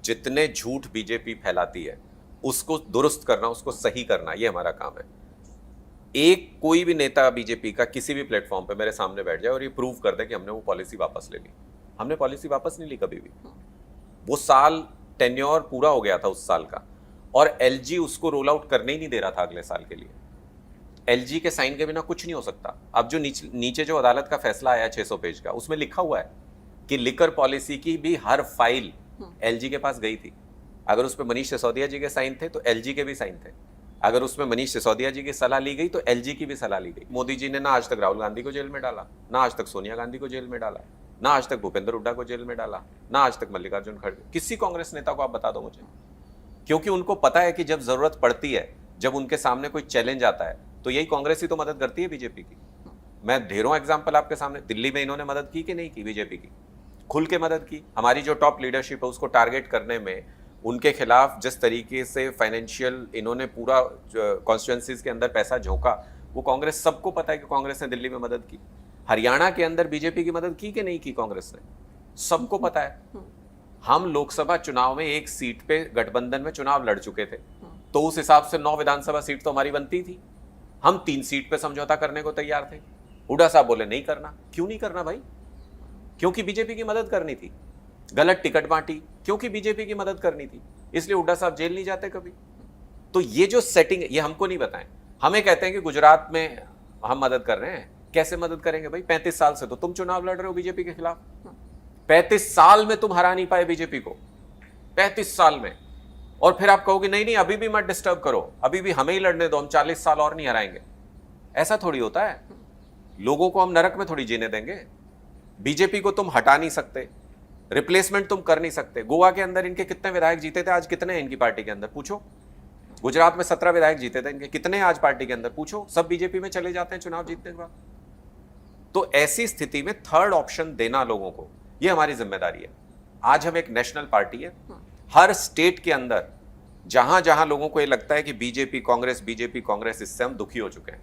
जितने झूठ बीजेपी फैलाती है उसको दुरुस्त करना, उसको सही करना, ये हमारा काम है। एक कोई भी नेता बीजेपी का किसी भी प्लेटफॉर्म पे मेरे सामने बैठ जाए और ये प्रूव कर दे कि हमने वो पॉलिसी वापस ले ली। हमने पॉलिसी वापस नहीं ली कभी भी। वो साल टेन्योर पूरा हो गया था उस साल का, और एलजी उसको रोल आउट करने ही नहीं दे रहा था अगले साल के लिए। एलजी के साइन के बिना कुछ नहीं हो सकता। अब जो नीचे जो अदालत का फैसला आया 600 पेज का, उसमें लिखा हुआ है कि लिकर पॉलिसी की भी हर फाइल एलजी के पास गई थी। अगर उसमें मनीष सिसोदिया जी के साइन थे तो एलजी के भी साइन थे। अगर उसमें मनीष सिसोदिया जी की सलाह ली गई तो एलजी की भी सलाह ली गई। मोदी जी ने ना आज तक राहुल गांधी को जेल में डाला, ना आज तक सोनिया गांधी को जेल में डाला, ना आज तक भूपेंद्र हुड्डा को जेल में डाला, ना आज तक मल्लिकार्जुन खड़गे। किसी कांग्रेस नेता को आप बता दो मुझे। क्योंकि उनको पता है कि जब जरूरत पड़ती है, जब उनके सामने कोई चैलेंज आता है, तो यही कांग्रेस ही तो मदद करती है बीजेपी की। मैं ढेरों एग्जाम्पल आपके सामने, दिल्ली में इन्होंने मदद की कि नहीं की बीजेपी की? खुल के मदद की। हमारी जो टॉप लीडरशिप है उसको टारगेट करने में, उनके खिलाफ जिस तरीके से फाइनेंशियल इन्होंने पूरा कॉन्स्टिट्यूएंसीज के अंदर पैसा झोंका, वो कांग्रेस, सबको पता है कि कांग्रेस ने दिल्ली में मदद की। हरियाणा के अंदर बीजेपी की मदद की कि नहीं की कांग्रेस ने? सबको पता है। हम लोकसभा चुनाव में एक सीट पे गठबंधन में चुनाव लड़ चुके थे, तो उस हिसाब से 9 विधानसभा सीट तो हमारी बनती थी। हम 3 सीट पे समझौता करने को तैयार थे। हुड्डा साहब बोले नहीं करना। क्यों नहीं करना भाई? क्योंकि बीजेपी की मदद करनी थी। गलत टिकट बांटी क्योंकि बीजेपी की मदद करनी थी, इसलिए हुड्डा साहब जेल नहीं जाते कभी। तो ये जो सेटिंग, ये हमको नहीं बताएं। हमें कहते हैं कि गुजरात में हम मदद कर रहे हैं। कैसे मदद करेंगे भाई? 35 साल से तो तुम चुनाव लड़ रहे हो बीजेपी के खिलाफ। 35 साल में तुम हरा नहीं पाए बीजेपी को, 35 साल में। और फिर आप कहोगे नहीं नहीं अभी भी मत डिस्टर्ब करो, अभी भी हमें ही लड़ने दो, हम 40 साल और नहीं हराएंगे। ऐसा थोड़ी होता है। लोगों को हम नरक में थोड़ी जीने देंगे। बीजेपी को तुम हटा नहीं सकते, रिप्लेसमेंट तुम कर नहीं सकते। गोवा के अंदर इनके कितने विधायक जीते थे, आज कितने हैं इनकी पार्टी के अंदर? पूछो। गुजरात में 17 विधायक जीते थे इनके, कितने आज पार्टी के अंदर? पूछो। सब बीजेपी में चले जाते हैं चुनाव जीतने के बाद। तो ऐसी स्थिति में थर्ड ऑप्शन देना लोगों को, यह हमारी जिम्मेदारी है। आज हम एक नेशनल पार्टी है। हर स्टेट के अंदर जहां जहां लोगों को यह लगता है कि बीजेपी कांग्रेस, इससे हम दुखी हो चुके हैं,